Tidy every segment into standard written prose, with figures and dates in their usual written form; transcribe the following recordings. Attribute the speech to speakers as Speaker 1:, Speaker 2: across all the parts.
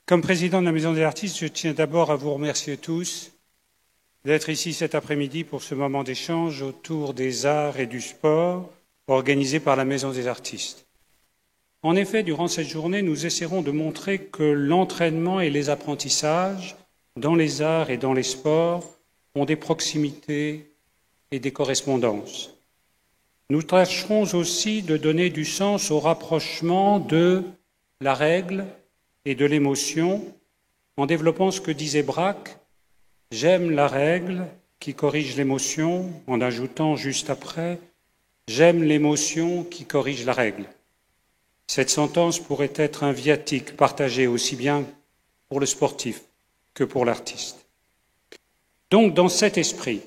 Speaker 1: Comme président de la Maison des Artistes, je tiens d'abord à vous remercier tous d'être ici cet après-midi pour ce moment d'échange autour des arts et du sport organisé par la Maison des Artistes. En effet, durant cette journée, nous essaierons de montrer que l'entraînement et les apprentissages dans les arts et dans les sports ont des proximités et des correspondances. Nous tâcherons aussi de donner du sens au rapprochement de la règle et de l'émotion, en développant ce que disait Braque, « J'aime la règle qui corrige l'émotion », en ajoutant juste après, « J'aime l'émotion qui corrige la règle ». Cette sentence pourrait être un viatique partagé aussi bien pour le sportif que pour l'artiste. Donc, dans cet esprit,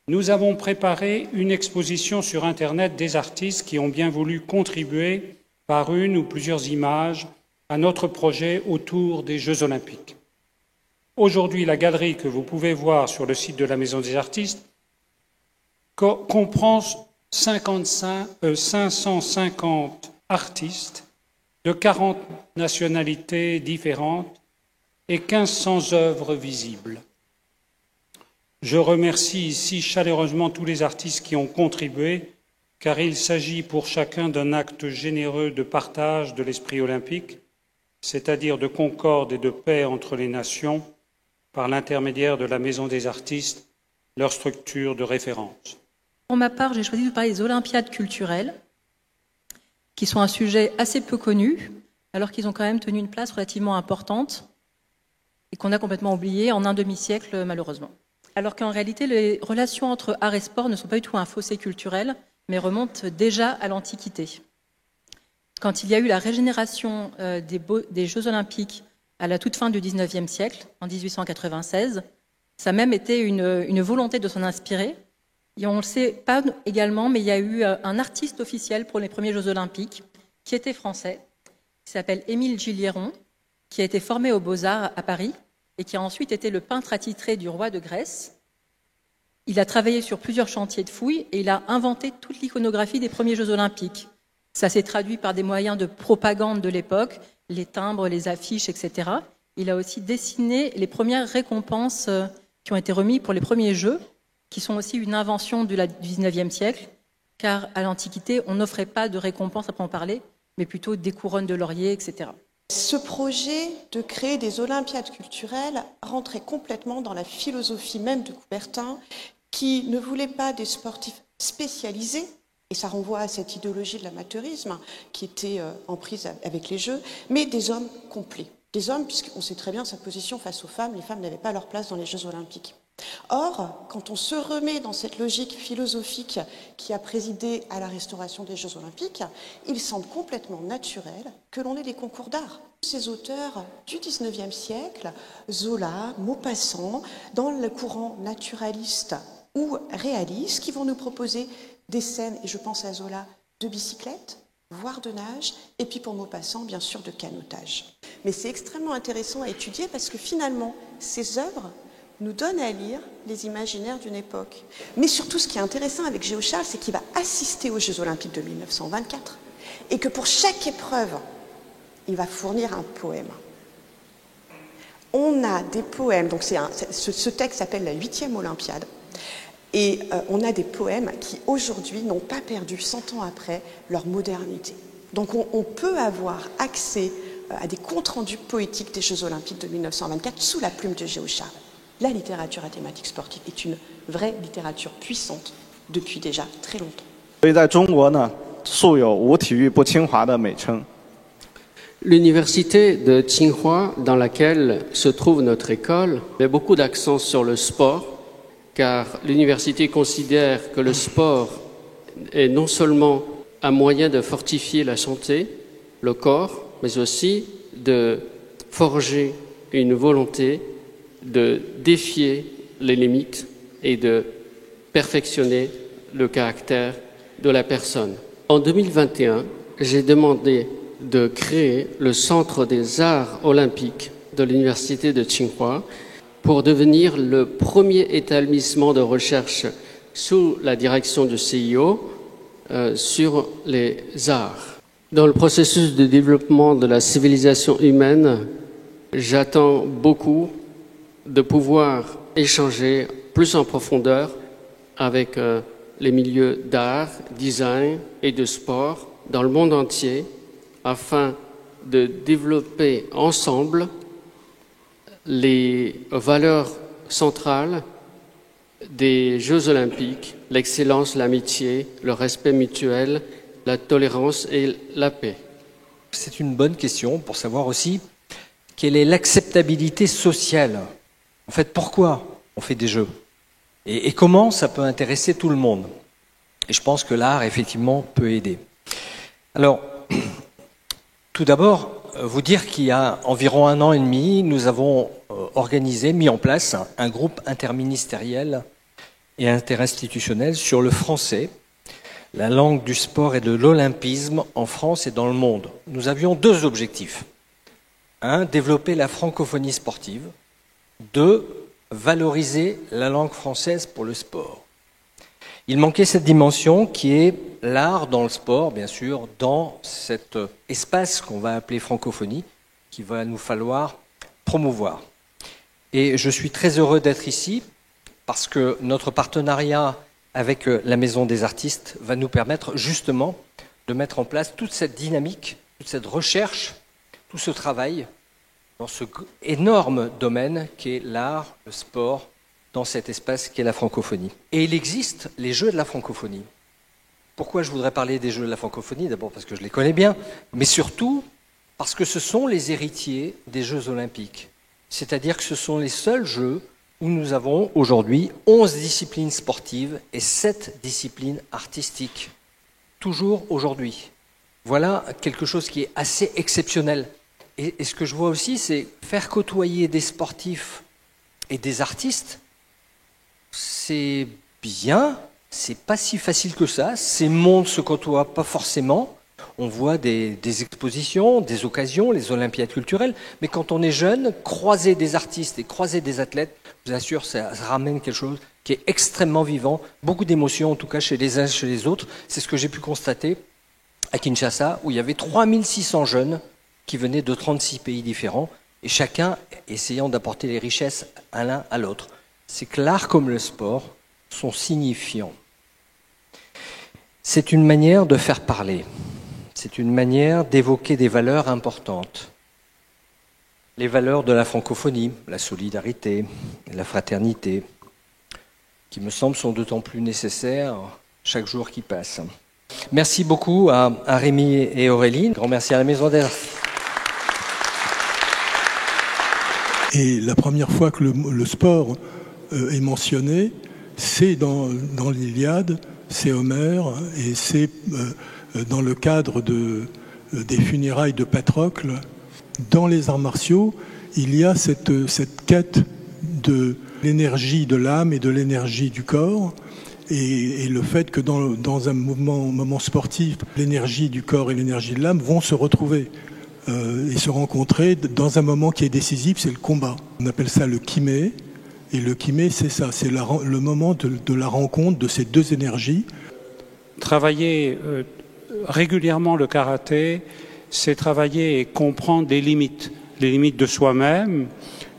Speaker 1: nous avons préparé une exposition sur Internet des artistes qui ont bien voulu contribuer par une ou plusieurs images à notre projet autour des Jeux Olympiques. Aujourd'hui, la galerie que vous pouvez voir sur le site de la Maison des Artistes comprend 550 artistes de 40 nationalités différentes et 1500 œuvres visibles. Je remercie ici chaleureusement tous les artistes qui ont contribué, car il s'agit pour chacun d'un acte généreux de partage de l'esprit olympique, c'est-à-dire de concorde et de paix entre les nations, par l'intermédiaire de la Maison des Artistes, leur structure de référence.
Speaker 2: Pour ma part, j'ai choisi de parler des Olympiades culturelles, qui sont un sujet assez peu connu, alors qu'ils ont quand même tenu une place relativement importante et qu'on a complètement oublié en un demi-siècle, malheureusement. Alors qu'en réalité, les relations entre art et sport ne sont pas du tout un fossé culturel, mais remontent déjà à l'Antiquité. Quand il y a eu la régénération des Jeux Olympiques à la toute fin du XIXe siècle, en 1896, ça a même été une volonté de s'en inspirer. Et on ne le sait pas également, mais il y a eu un artiste officiel pour les premiers Jeux Olympiques, qui était français, qui s'appelle Émile Gilliéron, qui a été formé aux Beaux-Arts à Paris et qui a ensuite été le peintre attitré du roi de Grèce. Il a travaillé sur plusieurs chantiers de fouilles et il a inventé toute l'iconographie des premiers Jeux Olympiques. Ça s'est traduit par des moyens de propagande de l'époque, les timbres, les affiches, etc. Il a aussi dessiné les premières récompenses qui ont été remises pour les premiers Jeux, qui sont aussi une invention du XIXe siècle, car à l'Antiquité, on n'offrait pas de récompenses, après en parler, mais plutôt des couronnes de laurier, etc.
Speaker 3: Ce projet de créer des Olympiades culturelles rentrait complètement dans la philosophie même de Coubertin, qui ne voulait pas des sportifs spécialisés, et ça renvoie à cette idéologie de l'amateurisme qui était en prise avec les Jeux, mais des hommes complets. Des hommes, puisqu'on sait très bien sa position face aux femmes, les femmes n'avaient pas leur place dans les Jeux Olympiques. Or, quand on se remet dans cette logique philosophique qui a présidé à la restauration des Jeux Olympiques, il semble complètement naturel que l'on ait des concours d'art. Ces auteurs du XIXe siècle, Zola, Maupassant, dans le courant naturaliste ou réaliste, qui vont nous proposer des scènes, et je pense à Zola, de bicyclette, voire de nage, et puis pour Maupassant, bien sûr, de canotage. Mais c'est extrêmement intéressant à étudier parce que finalement, ces œuvres nous donnent à lire les imaginaires d'une époque. Mais surtout, ce qui est intéressant avec Géo Charles, c'est qu'il va assister aux Jeux Olympiques de 1924 et que pour chaque épreuve, il va fournir un poème. On a des poèmes, donc ce texte s'appelle la 8e Olympiade, et on a des poèmes qui aujourd'hui n'ont pas perdu 100 ans après leur modernité. Donc on peut avoir accès à des comptes rendus poétiques des Jeux Olympiques de 1924 sous la plume de Géo Charles. La littérature à thématique sportive est une vraie littérature puissante depuis déjà très longtemps.
Speaker 4: L'université de Tsinghua, dans laquelle se trouve notre école, met beaucoup d'accent sur le sport, car l'université considère que le sport est non seulement un moyen de fortifier la santé, le corps, mais aussi de forger une volonté de défier les limites et de perfectionner le caractère de la personne. En 2021, j'ai demandé de créer le Centre des Arts Olympiques de l'Université de Tsinghua pour devenir le premier établissement de recherche sous la direction du CIO sur les arts. Dans le processus de développement de la civilisation humaine, j'attends beaucoup de pouvoir échanger plus en profondeur avec les milieux d'art, design et de sport dans le monde entier afin de développer ensemble les valeurs centrales des Jeux olympiques, l'excellence, l'amitié, le respect mutuel, la tolérance et la paix.
Speaker 5: C'est une bonne question pour savoir aussi quelle est l'acceptabilité sociale. En fait, pourquoi on fait des jeux et comment ça peut intéresser tout le monde. Et je pense que l'art, effectivement, peut aider. Alors, tout d'abord, vous dire qu'il y a environ 1 an et demi, nous avons mis en place un groupe interministériel et interinstitutionnel sur le français, la langue du sport et de l'olympisme en France et dans le monde. Nous avions 2 objectifs. 1, développer la francophonie sportive. 2, valoriser la langue française pour le sport. Il manquait cette dimension qui est l'art dans le sport, bien sûr, dans cet espace qu'on va appeler francophonie, qu'il va nous falloir promouvoir. Et je suis très heureux d'être ici parce que notre partenariat avec la Maison des Artistes va nous permettre justement de mettre en place toute cette dynamique, toute cette recherche, tout ce travail dans ce énorme domaine qu'est l'art, le sport, dans cet espace qu'est la francophonie. Et il existe les Jeux de la francophonie. Pourquoi je voudrais parler des Jeux de la francophonie? D'abord parce que je les connais bien, mais surtout parce que ce sont les héritiers des Jeux olympiques. C'est-à-dire que ce sont les seuls Jeux où nous avons aujourd'hui 11 disciplines sportives et 7 disciplines artistiques. Toujours aujourd'hui. Voilà quelque chose qui est assez exceptionnel. Et ce que je vois aussi, c'est faire côtoyer des sportifs et des artistes, c'est bien, c'est pas si facile que ça. Ces mondes se côtoient pas forcément. On voit des expositions, des occasions, les Olympiades culturelles. Mais quand on est jeune, croiser des artistes et croiser des athlètes, je vous assure, ça ramène quelque chose qui est extrêmement vivant. Beaucoup d'émotions, en tout cas, chez les uns et chez les autres. C'est ce que j'ai pu constater à Kinshasa, où il y avait 3600 jeunes qui venaient de 36 pays différents, et chacun essayant d'apporter les richesses à l'un à l'autre. C'est que l'art comme le sport sont signifiants. C'est une manière de faire parler. C'est une manière d'évoquer des valeurs importantes. Les valeurs de la francophonie, la solidarité, la fraternité, qui me semblent sont d'autant plus nécessaires chaque jour qui passe. Merci beaucoup à Rémi et Aurélie. Grand merci à la Maison des Artistes.
Speaker 6: Et la première fois que le sport est mentionné, c'est dans l'Iliade, c'est Homère, et c'est dans le cadre des funérailles de Patrocle. Dans les arts martiaux, il y a cette quête de l'énergie de l'âme et de l'énergie du corps, et le fait que dans un moment sportif, l'énergie du corps et l'énergie de l'âme vont se retrouver et se rencontrer dans un moment qui est décisif, c'est le combat. On appelle ça le kimé, et le kimé, c'est ça, c'est le moment de la rencontre de ces 2 énergies.
Speaker 1: Travailler régulièrement le karaté, c'est travailler et comprendre les limites de soi-même,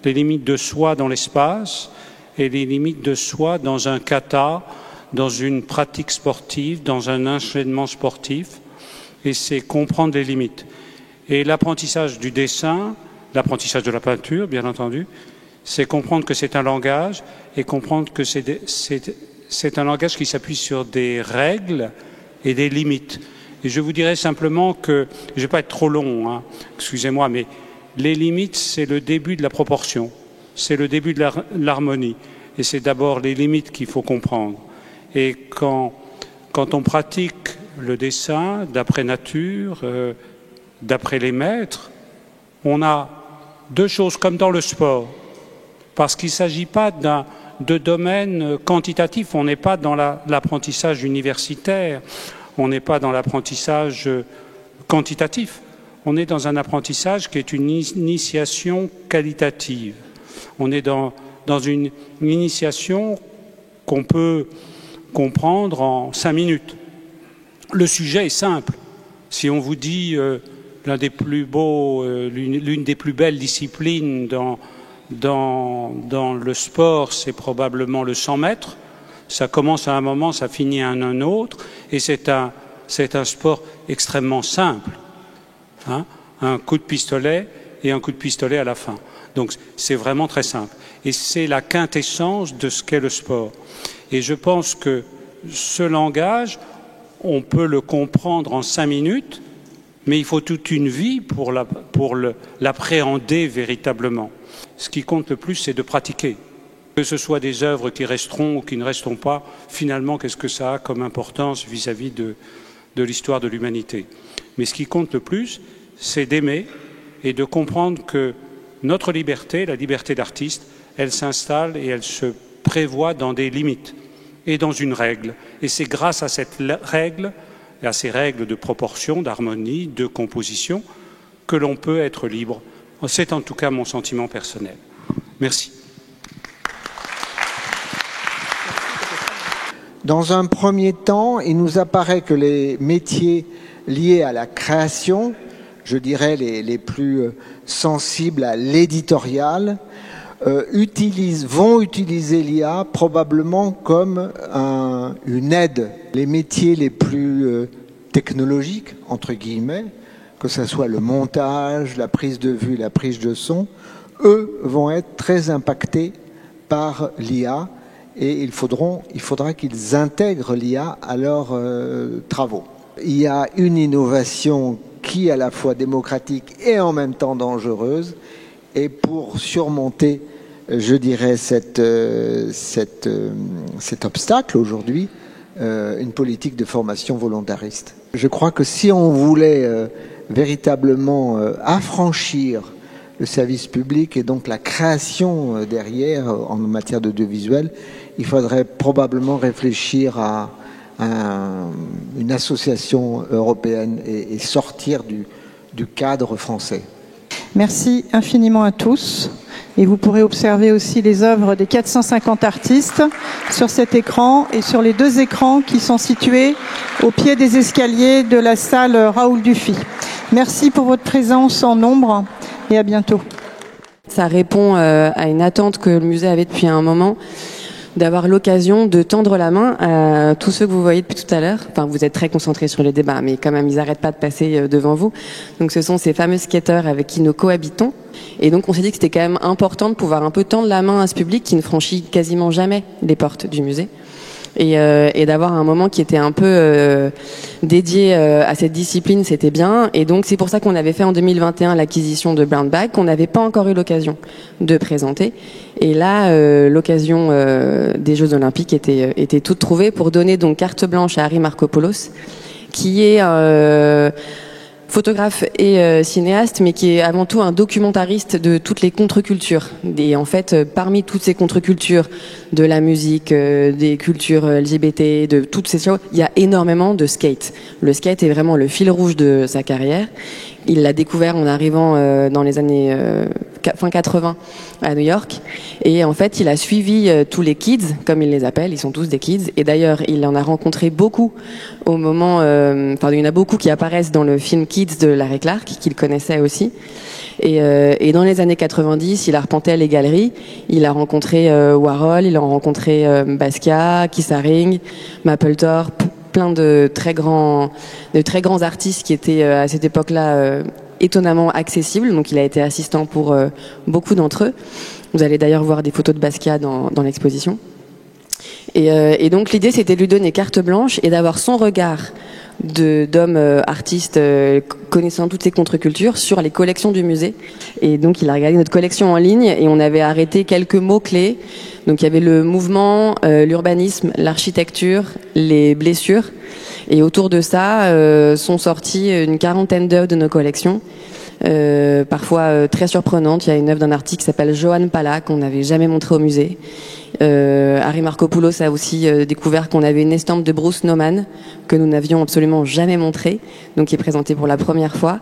Speaker 1: les limites de soi dans l'espace et les limites de soi dans un kata, dans une pratique sportive, dans un enchaînement sportif, et c'est comprendre les limites. Et l'apprentissage du dessin, l'apprentissage de la peinture, bien entendu, c'est comprendre que c'est un langage et comprendre que c'est un langage qui s'appuie sur des règles et des limites. Et je vous dirais simplement que, je ne vais pas être trop long, hein, excusez-moi, mais les limites, c'est le début de la proportion, c'est le début de l'harmonie. Et c'est d'abord les limites qu'il faut comprendre. Et quand on pratique le dessin d'après nature, d'après les maîtres, on a 2 choses comme dans le sport. Parce qu'il ne s'agit pas de domaine quantitatif, on n'est pas dans l'apprentissage universitaire, on n'est pas dans l'apprentissage quantitatif, on est dans un apprentissage qui est une initiation qualitative. On est dans une initiation qu'on peut comprendre en 5 minutes. Le sujet est simple. Si on vous dit l'une des plus belles disciplines dans le sport, c'est probablement le 100 mètres. Ça commence à un moment, ça finit à un autre, et c'est un sport extrêmement simple. Hein, un coup de pistolet et un coup de pistolet à la fin. Donc c'est vraiment très simple. Et c'est la quintessence de ce qu'est le sport. Et je pense que ce langage, on peut le comprendre en 5 minutes, mais il faut toute une vie pour l'appréhender véritablement. Ce qui compte le plus, c'est de pratiquer. Que ce soit des œuvres qui resteront ou qui ne resteront pas, finalement, qu'est-ce que ça a comme importance vis-à-vis de l'histoire de l'humanité? Mais ce qui compte le plus, c'est d'aimer et de comprendre que notre liberté, la liberté d'artiste, elle s'installe et elle se prévoit dans des limites et dans une règle. Et c'est grâce à cette règle, et à ces règles de proportion, d'harmonie, de composition, que l'on peut être libre. C'est en tout cas mon sentiment personnel. Merci.
Speaker 7: Dans un premier temps, il nous apparaît que les métiers liés à la création, je dirais les plus sensibles à l'éditorial, vont utiliser l'IA probablement comme une aide. Les métiers les plus technologiques, entre guillemets, que ce soit le montage, la prise de vue, la prise de son, eux vont être très impactés par l'IA et il faudra qu'ils intègrent l'IA à leurs travaux. Il y a une innovation qui est à la fois démocratique et en même temps dangereuse, et pour surmonter, je dirais, cet obstacle aujourd'hui, une politique de formation volontariste. Je crois que si on voulait véritablement affranchir le service public et donc la création derrière en matière d'audiovisuel, il faudrait probablement réfléchir à une association européenne et sortir du cadre français.
Speaker 8: Merci infiniment à tous. Et vous pourrez observer aussi les œuvres des 450 artistes sur cet écran et sur les 2 écrans qui sont situés au pied des escaliers de la salle Raoul Dufy. Merci pour votre présence en nombre et à bientôt.
Speaker 9: Ça répond à une attente que le musée avait depuis un moment, d'avoir l'occasion de tendre la main à tous ceux que vous voyez depuis tout à l'heure. Enfin, vous êtes très concentrés sur les débats, mais quand même, ils n'arrêtent pas de passer devant vous. Donc, ce sont ces fameux skateurs avec qui nous cohabitons. Et donc, on s'est dit que c'était quand même important de pouvoir un peu tendre la main à ce public qui ne franchit quasiment jamais les portes du musée. Et d'avoir un moment qui était un peu dédié à cette discipline, c'était bien. Et donc c'est pour ça qu'on avait fait en 2021 l'acquisition de Brown Bag, qu'on n'avait pas encore eu l'occasion de présenter. Et là, l'occasion des Jeux Olympiques était toute trouvée pour donner donc carte blanche à Harry Markopoulos, qui est photographe et cinéaste, mais qui est avant tout un documentariste de toutes les contre-cultures. Et en fait, parmi toutes ces contre-cultures, de la musique, des cultures LGBT, de toutes ces choses, il y a énormément de skate. Le skate est vraiment le fil rouge de sa carrière. Il l'a découvert en arrivant dans les années fin 80 à New York. Et en fait, il a suivi tous les kids, comme il les appelle. Ils sont tous des kids. Et d'ailleurs, il en a rencontré beaucoup au moment... Enfin, il y en a beaucoup qui apparaissent dans le film Kids de Larry Clark, qu'il connaissait aussi. Et dans les années 90, il arpentait les galeries. Il a rencontré Warhol, il a rencontré Basquiat, Keith Haring, Mapplethorpe, plein de très grands artistes qui étaient à cette époque-là étonnamment accessibles. Donc il a été assistant pour beaucoup d'entre eux. Vous allez d'ailleurs voir des photos de Basquiat dans l'exposition. Et donc l'idée, c'était de lui donner carte blanche et d'avoir son regard d'homme artiste connaissant toutes ces contre-cultures sur les collections du musée. Et donc il a regardé notre collection en ligne et on avait arrêté quelques mots-clés. Donc il y avait le mouvement, l'urbanisme, l'architecture, les blessures. Et autour de ça sont sorties une quarantaine d'œuvres de nos collections. Parfois très surprenantes. Il y a une œuvre d'un artiste qui s'appelle Johan Pala qu'on n'avait jamais montré au musée. Harry Markopoulos a aussi découvert qu'on avait une estampe de Bruce Nauman que nous n'avions absolument jamais montrée, donc qui est présentée pour la première fois.